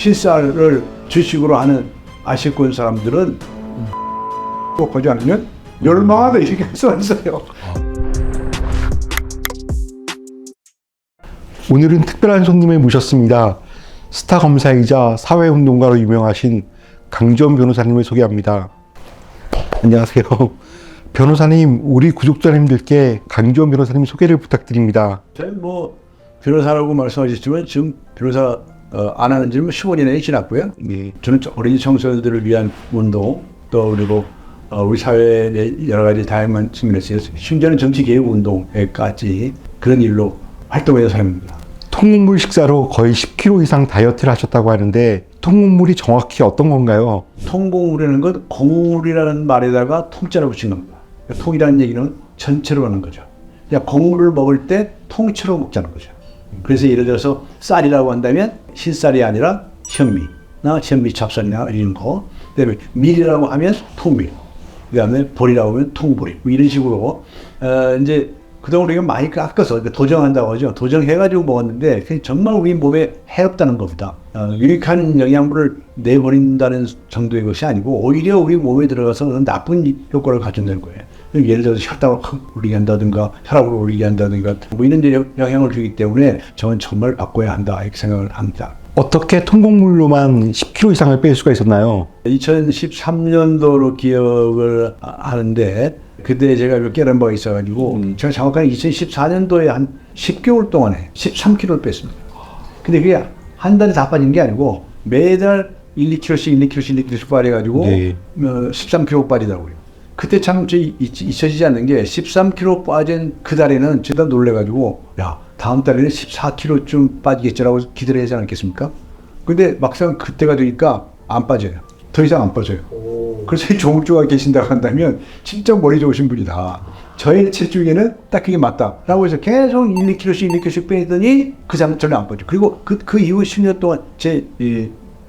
흰쌀을 주식으로 하는 아시아권 사람들은 꼭 하지 않으면 멸망하다 이렇게 써있어요. 오늘은 특별한 손님을 모셨습니다. 스타 검사이자 사회운동가로 유명하신 강지원 변호사님을 소개합니다. 안녕하세요. 변호사님, 우리 구독자님들께 강지원 변호사님 소개를 부탁드립니다. 저는 변호사라고 말씀하셨지만 지금 변호사 안 하는 지는 15년이 지났고요. 네. 저는 어린이 청소년들을 위한 운동 또 그리고 우리 사회의 여러 가지 다양한 측면에서 심지어는 정치개혁 운동에까지 그런 일로 활동하는 사람입니다. 통곡물 식사로 거의 10kg 이상 다이어트를 하셨다고 하는데 통곡물이 정확히 어떤 건가요? 통곡물이라는 건 곡물이라는 말에다가 통자를 붙인 겁니다. 통이라는 얘기는 전체로 하는 거죠. 그냥 곡물을 먹을 때 통째로 먹자는 거죠. 그래서 예를 들어서 쌀이라고 한다면 흰쌀이 아니라 현미나 현미찹쌀이나 이런 거. 그다음에 밀이라고 하면 통밀. 그다음에 보리라고 하면 통보리. 이런 식으로 이제 그동안 우리가 많이 깎아서 도정한다고 하죠. 도정해가지고 먹었는데 정말 우리 몸에 해롭다는 겁니다. 유익한 영양분을 내버린다는 정도의 것이 아니고 오히려 우리 몸에 들어가서 나쁜 효과를 가져내는 거예요. 예를 들어서 혈당을 확 올리게 한다든가 혈압을 올리게 한다든가 이런 데 영향을 주기 때문에 저는 정말 바꿔야 한다 이렇게 생각을 합니다. 어떻게 통곡물로만 10kg 이상을 뺄 수가 있었나요? 2013년도로 기억을 하는데 그때 제가 깨달은 바가 있어가지고 제가 정확하게 2014년도에 한 10개월 동안에 13kg를 뺐습니다. 근데 그게 한 달에 다 빠진 게 아니고 매달 1, 2kg씩 1kg씩 빠져가지고 네. 13kg 빠지더라고요. 그때 참 잊혀지지 않는 게 13kg 빠진 그 달에는 제가 놀래가지고 야 다음 달에는 14kg쯤 빠지겠지라고 기대를 하지 않았겠습니까? 근데 막상 그때가 되니까 안 빠져요. 더 이상 안 빠져요. 그래서 조물주가 계신다고 한다면 진짜 머리 좋으신 분이다. 저의 체중에는 딱 그게 맞다라고 해서 계속 1, 2kg씩 빼더니 그 전에 안 빠져. 그리고 그 이후 10년 동안 제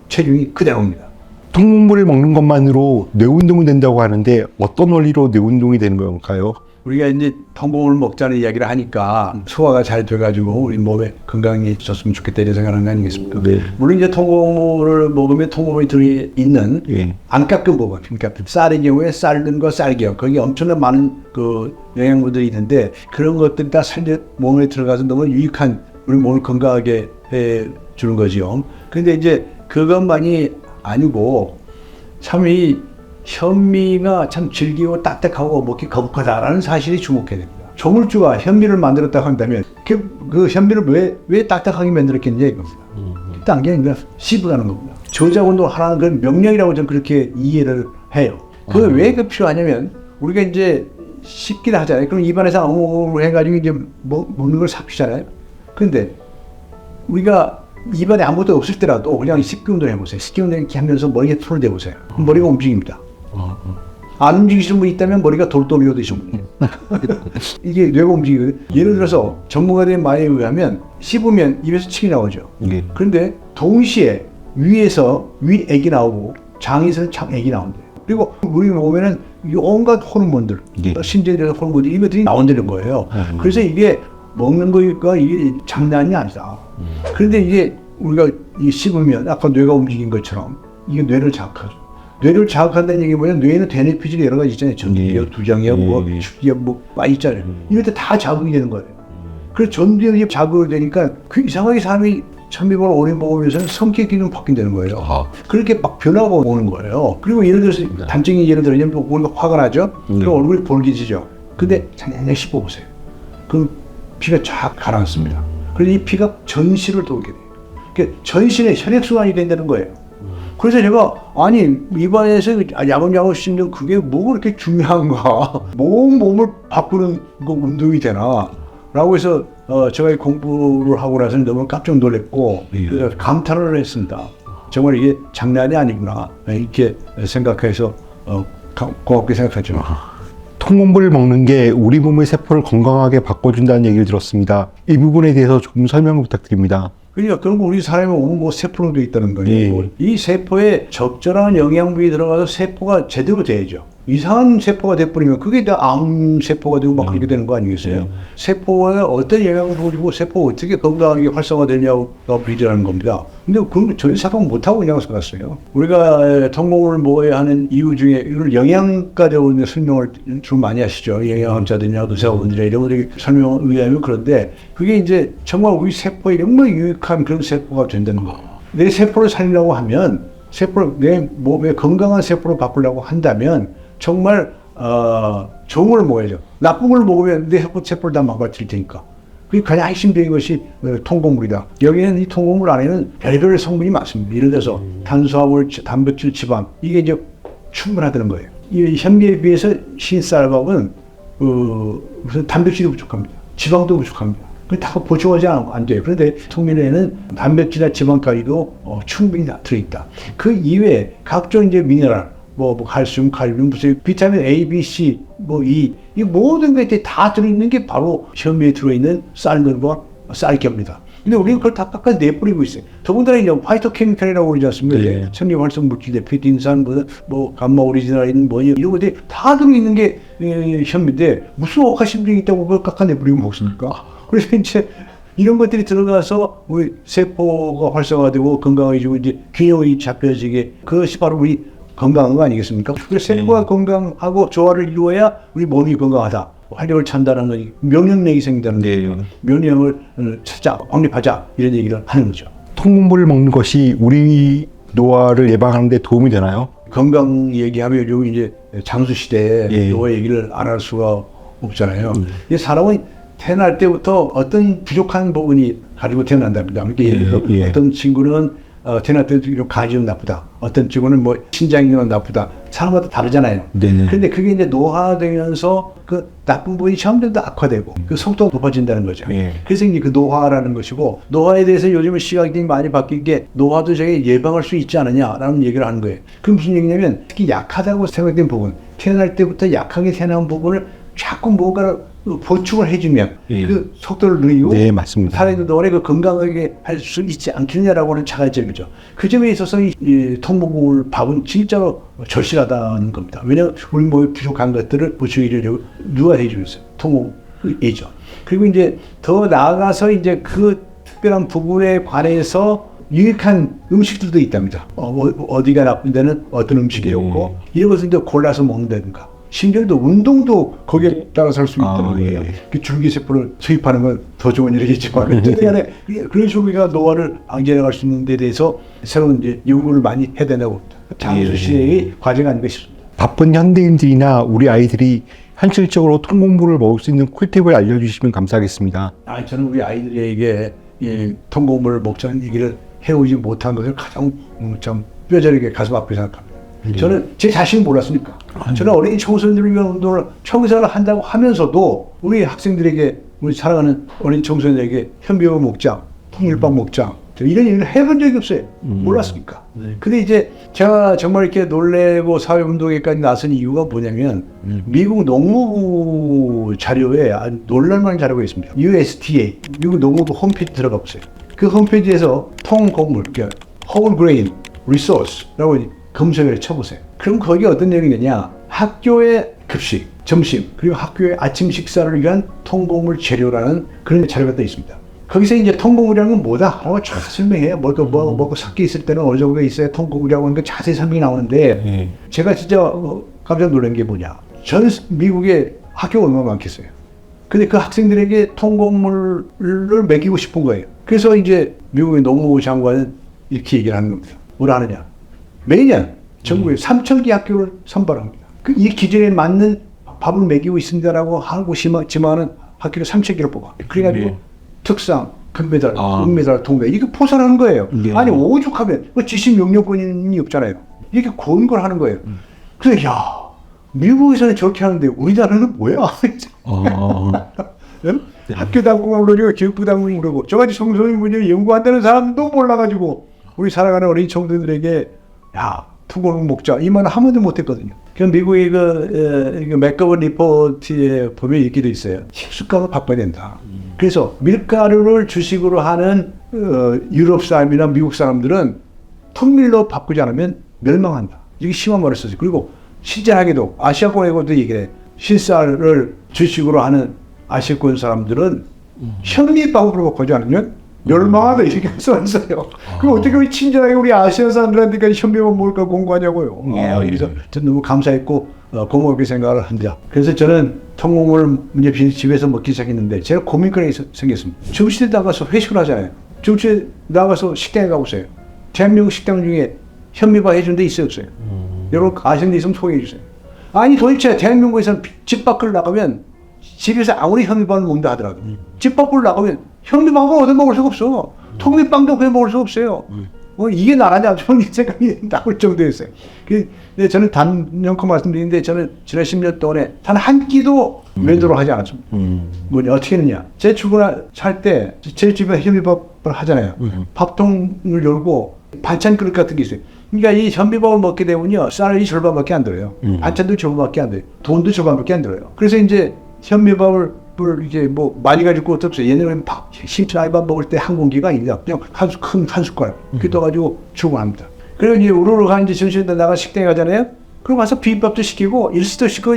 체중이 그대로입니다. 통곡물을 먹는 것만으로 뇌운동이 된다고 하는데 어떤 원리로 뇌운동이 되는 걸까요? 우리가 이제 통곡물을 먹자는 이야기를 하니까 소화가 잘 돼가지고 우리 몸에 건강해졌으면 좋겠다 이런 생각하는 거 아니겠습니까? 네. 물론 이제 통곡물을 먹으면 통곡물이 들어있는 네. 안 깎은 부분, 그러니까 쌀의 경우에 쌀과 쌀기역 거기에 엄청난 많은 그 영양분들이 있는데 그런 것들이 다 몸에 들어가서 너무 유익한 우리 몸을 건강하게 해주는 거지요. 그런데 이제 그것만이 아니고 참 이 현미가 참 질기고 딱딱하고 먹기 거북하다라는 사실이 주목해야 됩니다. 조물주가 현미를 만들었다고 한다면 그 현미를 왜 딱딱하게 만들었겠냐 이겁니다. 딴 게 아니라 씹으라는 겁니다. 저작 운동을 하라는 건 명령이라고 저는 그렇게 이해를 해요. 그게 왜 필요하냐면 우리가 이제 씹기를 하잖아요. 그럼 입안에서 어묵 해가지고 이제 먹는 걸 삽히잖아요. 그런데 우리가 입안에 아무것도 없을 때라도 그냥 씹기 운동을 해보세요. 씹기 운동 이렇게 하면서 머리에 손을 대보세요. 머리가 움직입니다. 안 움직이시는 분이 있다면 머리가 돌덩이가 되시는 분이에요. 이게 뇌가 움직이거든요. 예를 들어서 전문가들의 말에 의하면 씹으면 입에서 침이 나오죠. 네. 그런데 동시에 위에서 위액이 나오고 장에서는 장액이 나온대요. 그리고 우리 몸에는 온갖 호르몬들, 네. 신체에 대한 호르몬들 이것들이 나온다는 거예요. 그래서 이게 먹는 거니까 이게 장난이 아니다. 그런데 이게 우리가 씹으면 아까 뇌가 움직인 것처럼 이게 뇌를 자극하죠. 뇌를 자극한다는 얘기 뭐냐면 뇌에는 대뇌피질이 여러 가지 있잖아요. 전두엽, 두장엽, 축엽 많이 있잖아요. 이럴 때 다 자극이 되는 거예요. 그래서 전두엽이 자극이 되니까 이상하게 사람이 현미밥을 오래 먹으면서는 성격이 좀 바뀐다는 거예요. 그렇게 막 변화가 오는 거예요. 그리고 예를 들어서 단적인 예를 들면 우리가 화가 나죠. 그리고 얼굴이 볼기지죠. 근데 잔잔히 씹어보세요. 그럼 피가 쫙 가라앉습니다. 그래서 이 피가 전신을 돌게 돼요. 그러니까 전신에 혈액순환이 된다는 거예요. 그래서 제가 아니 입안에서 야금야금 씹는 그게 뭐가 그렇게 중요한가? 몸을 바꾸는 거 운동이 되나? 라고 해서 제가 공부를 하고 나서는 너무 깜짝 놀랐고 그래서 감탄을 했습니다. 정말 이게 장난이 아니구나 이렇게 생각해서 고맙게 생각하죠. 통곡물을 먹는 게 우리 몸의 세포를 건강하게 바꿔준다는 얘기를 들었습니다. 이 부분에 대해서 조금 설명 부탁드립니다. 그러니까 그런 거 우리 사람의 몸은 세포로 되어 있다는 거예요. 네. 이 세포에 적절한 영양분이 들어가서 세포가 제대로 돼야죠. 이상한 세포가 돼버리면 그게 다 암세포가 되고 막 그렇게 되는 거 아니겠어요? 세포에 어떤 영향을 주고 세포가 어떻게 건강하게 활성화되냐가 문제라는 겁니다. 근데 그건 전혀 생각 못하고 그냥 살았어요. 우리가 통곡을 먹어야 하는 이유 중에 이걸 영양가적으로 설명을 좀 많이 하시죠. 영양학자들이나 의사분들이나 이런 분들이 설명을 의하면 그런데 그게 이제 정말 우리 세포에 정말 유익한 그런 세포가 된다는 거예요. 내 세포를 살리려고 하면 세포를 내 몸에 건강한 세포로 바꾸려고 한다면 정말 좋은 걸 먹어야죠. 나쁜 걸 먹으면 내 세포를 다 망가뜨릴 테니까. 그게 가장 핵심적인 것이 통곡물이다. 여기는 이 통곡물 안에는 별별 성분이 많습니다. 예를 들어서 탄수화물, 단백질, 지방 이게 이제 충분하다는 거예요. 이 현미에 비해서 흰쌀밥은 무슨 단백질이 부족합니다. 지방도 부족합니다. 다 보충하지 안 돼요. 그런데 통밀에는 단백질이나 지방까지도 충분히 다 들어있다. 그 이외에 각종 이제 미네랄, 칼슘, 칼륨, 무슨 비타민 A, B, C, E 이 모든 것들이 다 들어있는 게 바로 현미에 들어있는 쌀들과 쌀겹입니다. 근데 우리는 그걸 다 깎아 내버리고 있어요. 더군다나 이제 파이토케미칼이라고 그러지 않습니까? 네. 생리활성 물질, 페틴산, 감마 오리지널인 이런 것들이 다 들어있는 게 현미인데 무슨 억하심증이 있다고 그걸 깎아 내버리고 먹습니까? 그래서 이제 이런 것들이 들어가서 우리 세포가 활성화되고 건강해지고 이제 균형이 잡혀지게 그것이 바로 우리 건강한 거 아니겠습니까? 그래서 세포가 건강하고 조화를 이루어야 우리 몸이 건강하다. 활력을 찬다는 건 면역력이 생긴다는 거예요. 면역을 찾아, 확립하자 이런 얘기를 하는 거죠. 통곡물을 먹는 것이 우리 노화를 예방하는 데 도움이 되나요? 건강 얘기하면 요즘 이제 장수 시대에 노화 얘기를 안 할 수가 없잖아요. 이 사람은 태어날 때부터 어떤 부족한 부분이 가지고 태어난답니다. 예를 들어 어떤 친구는 태어날 때도 간이 좀 나쁘다. 어떤 친구는 신장이 좀 나쁘다. 사람마다 다르잖아요. 그런데 그게 이제 노화되면서 그 나쁜 부분이 점점 더 악화되고 그 속도가 높아진다는 거죠. 그래서 이제 그 노화라는 것이고 노화에 대해서 요즘은 시각이 많이 바뀐 게 노화도 저게 예방할 수 있지 않느냐라는 얘기를 하는 거예요. 그게 무슨 얘기냐면 특히 약하다고 생각된 부분, 태어날 때부터 약하게 태어난 부분을 자꾸 뭔가를 보충을 해주면 그 속도를 늘리고 맞습니다. 사람도 오래 건강하게 할 수 있지 않겠냐라고 하는 차가점이죠. 그 점에 있어서 이 통곡물 밥은 진짜로 절실하다는 겁니다. 왜냐하면 우리 몸에 부족한 것들을 보충해주려고 누가 해주겠어요? 통곡이죠. 그리고 이제 더 나아가서 이제 그 특별한 부분에 관해서 유익한 음식들도 있답니다. 어디가 나쁜 데는 어떤 음식이 좋고 이런 것을 이제 골라서 먹는다든가. 심지어 운동도 거기에 따라서 할 수 있다는 거예요. 그 줄기세포를 투입하는 건 더 좋은 일이겠지만 어쨌든 그런 식으로 노화를 방지해나갈 수 있는 데 대해서 새로운 이제 연구를 많이 해야 된다고 봅니다. 장수 시대의 과제가 아닌가 싶습니다. 바쁜 현대인들이나 우리 아이들이 현실적으로 통곡물을 먹을 수 있는 꿀팁을 알려주시면 감사하겠습니다. 저는 우리 아이들에게 통곡물을 먹자는 얘기를 해오지 못한 것을 가장 참 뼈저리게 가슴 아프게 생각합니다. 저는 제 자신이 몰랐으니까. 저는 어린이 청소년들을 위한 운동을 청소를 한다고 하면서도 우리 학생들에게 우리 사랑하는 어린이 청소년에게 현미밥 먹자, 통밀밥 먹자 이런 얘기를 해본 적이 없어요. 몰랐으니까. 근데 이제 제가 정말 이렇게 놀래고 사회운동에까지 나선 이유가 뭐냐면 미국 농무부 자료에 아주 놀랄만한 자료가 있습니다. USDA, 미국 농무부 홈페이지 들어가 보세요. 그 홈페이지에서 통곡물, 그러니까 whole grain resource라고 검색을 쳐보세요. 그럼 거기에 어떤 내용이 있느냐? 학교의 급식, 점심, 그리고 학교의 아침 식사를 위한 통곡물 재료라는 그런 자료가 또 있습니다. 거기서 이제 통곡물이라는 건 뭐다? 쫙 설명해요. 먹고 섞여 있을 때는 어느 정도 있어야 통곡물이라고 하는 게 자세히 설명이 나오는데 제가 진짜 깜짝 놀란 게 뭐냐? 전 미국에 학교가 얼마나 많겠어요. 근데 그 학생들에게 통곡물을 먹이고 싶은 거예요. 그래서 이제 미국의 농무부 장관은 이렇게 얘기를 하는 겁니다. 뭐라 하느냐? 매년 전국에 3,000개 학교를 선발합니다. 이 기준에 맞는 밥을 먹이고 있습니다라고 하고 지만은 학교를 3,000개를 뽑아. 그래가지고 특상, 금메달, 은메달, 동메달 이게 포선하는 거예요. 아니 오죽하면 지식 영역권이 없잖아요. 이렇게 고운 걸 하는 거예요. 그래서 미국에서는 저렇게 하는데 우리나라는 뭐야? 학교 당국을 그러고 교육부 당국을 그러고 저같이 청소년 문제를 연구한다는 사람도 몰라가지고 우리 살아가는 어린이 청소년들에게 통곡물 먹자 이 말은 한 번도 못했거든요. 그 미국의 그 맥거번 리포트에 보면 이렇게 돼 있어요. 식습관을 바꿔야 된다. 그래서 밀가루를 주식으로 하는 유럽 사람이나 미국 사람들은 통밀로 바꾸지 않으면 멸망한다. 이게 심한 말을 썼어요. 그리고 신기하게도 아시아권에서도 얘기해. 신쌀을 주식으로 하는 아시아권 사람들은 현미밥으로 먹지 않으면 멸망하다 이렇게 써있어요. 그럼 어떻게 친절하게 우리 아시아 사람들한테까지 현미밥 먹을까 공부하냐고요. 그래서 저는 너무 감사했고 고맙게 생각을 합니다. 그래서 저는 통곡물 이제 집에서 먹기 시작했는데 제가 고민거리가 생겼습니다. 점심에 나가서 회식을 하잖아요. 점심에 나가서 식당에 가보세요. 대한민국 식당 중에 현미밥 해준 데 있어요, 없어요? 여러분 아시는 데 있으면 소개해 주세요. 아니 도대체 대한민국에서는 집 밖을 나가면 집에서 아무리 현미밥을 먹는다 하더라도 집 밖을 나가면 현미밥을 얻어 먹을 수가 없어. 통밀빵도 그냥 먹을 수가 없어요. 이게 나라냐 저는 생각이 나올 정도였어요. 근데 저는 단연코 말씀드리는데 저는 지난 10년 동안에 단 한 끼도 면도를 하지 않았습니다. 어떻게 했느냐. 제 출근할 때 제 집에 현미밥을 하잖아요. 밥통을 열고 반찬 그릇 같은 게 있어요. 그러니까 이 현미밥을 먹게 되면요 쌀이 절반밖에 안 들어요. 반찬도 절반밖에 안 돼요. 돈도 절반밖에 안 들어요. 그래서 이제 현미밥을 이제 뭐 많이 가지고 것도 없어요. 예전에는 심치라이밥 먹을 때 한 공기가 아니라 그냥 큰 한 숟가락 이렇게 떠가지고 출근합니다. 그리고 이제 우르르가 이제 점심에 나가 식당에 가잖아요. 그럼 가서 비빔밥도 시키고 일시도 시키고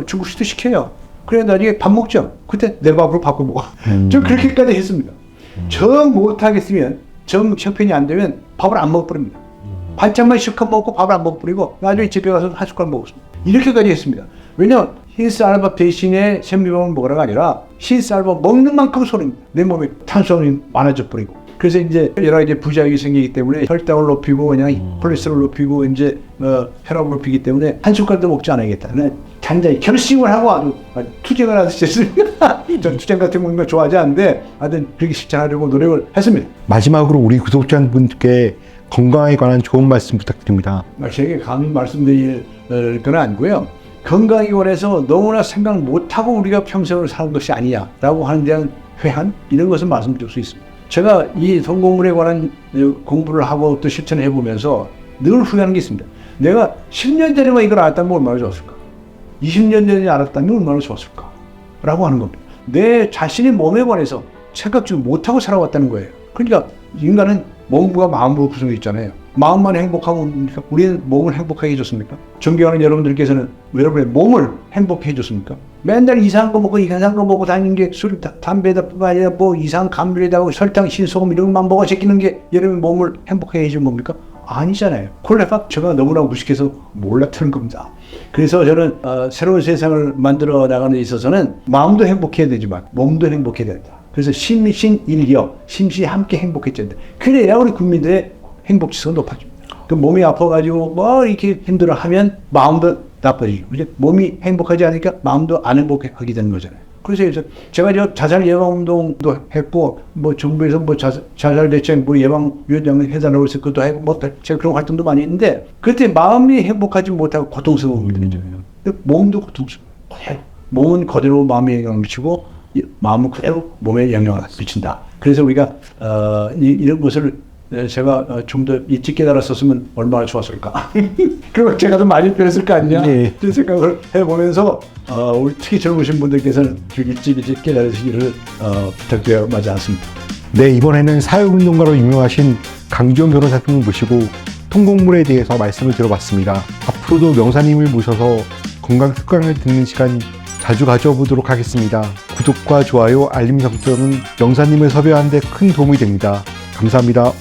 중국식도 시켜요. 그래 나중에 밥 먹죠. 그때 내 밥으로 바꿔 먹어. 저 그렇게까지 했습니다. 정 못하겠으면 정 형편이 안 되면 밥을 안 먹어버립니다. 반찬만 실컷 먹고 밥을 안 먹어버리고 나중에 집에 가서 한 숟가락 먹었습니다. 이렇게까지 했습니다. 왜냐면 흰쌀밥 대신에 현미밥을 먹으라가 아니라 흰쌀밥 먹는 만큼 손입니다. 내 몸에 탄수화물이 많아져 버리고. 그래서 이제 여러 가지 부작용이 생기기 때문에 혈당을 높이고 그냥 콜레스테롤 높이고 이제 혈압을 높이기 때문에 한 숟갈도 먹지 않아야겠다. 단단히 결심을 하고 아주 투쟁을 하셨습니다. 전 투쟁 같은 거 좋아하지 않는데 하여튼 그렇게 실천하려고 노력을 했습니다. 마지막으로 우리 구독자분들께 건강에 관한 좋은 말씀 부탁드립니다. 제게 감히 말씀드릴 건 아니고요. 건강에 관해서 너무나 생각 못하고 우리가 평생을 사는 것이 아니냐라고 하는 대한 회한 이런 것을 말씀드릴 수 있습니다. 제가 이 통곡물에 관한 공부를 하고 또 실천해 보면서 늘 후회하는 게 있습니다. 내가 10년 전에만 이걸 알았다면 얼마나 좋았을까? 20년 전에 알았다면 얼마나 좋았을까? 라고 하는 겁니다. 내 자신의 몸에 관해서 생각지 못하고 살아왔다는 거예요. 그러니까 인간은 몸과 마음으로 구성되어 있잖아요. 마음만 행복하면 우리는 몸을 행복하게 해줬습니까? 존경하는 여러분들께서는 여러분의 몸을 행복해 해줬습니까? 맨날 이상한 거 먹고 이상한 거 먹고 다니는 게 술, 담배다가 아니라 뭐 이상한 감귤에다가 설탕, 신소금 이런 것만 먹어 제끼는 게 여러분의 몸을 행복해 해준 겁니까? 아니잖아요. 콜레가 제가 너무나 무식해서 몰랐다는 겁니다. 그래서 저는 새로운 세상을 만들어 나가는 데 있어서는 마음도 행복해야 되지만 몸도 행복해야 된다. 그래서 심신일여, 심신이 함께 행복해져야 된다. 그래야 우리 국민들의 행복지수가 높아집니다. 그 몸이 아파가지고 뭐 이렇게 힘들어하면 마음도 나빠지고 이제 몸이 행복하지 않으니까 마음도 안 행복하게 되는 거잖아요. 그래서 제가 저 자살 예방 운동도 했고 뭐 정부에서 뭐 자살 대책 뭐 예방 위원장을 해달라고 해서 그것도 하고 뭐 제가 그런 활동도 많이 했는데 그때 마음이 행복하지 못하고 고통스러운 거거든요. 몸도 고통스러워요. 몸은 그대로 마음에 영향을 미치고 마음은 그대로 몸에 영향을 미친다. 그래서 우리가 이런 것을 제가 좀 더 일찍 깨달았었으면 얼마나 좋았을까. 그리고 제가 좀 많이 변했을 거 아니냐. 네. 그런 생각을 해보면서 우리 특히 젊으신 분들께서는 일찍 깨달으시기를 부탁드려야 하지 않습니다. 네, 이번에는 사회운동가로 유명하신 강주영 변호사님을 모시고 통곡물에 대해서 말씀을 들어봤습니다. 앞으로도 명사님을 모셔서 건강 습관을 듣는 시간 자주 가져보도록 하겠습니다. 구독과 좋아요, 알림 설정은 명사님을 섭외하는 데 큰 도움이 됩니다. 감사합니다.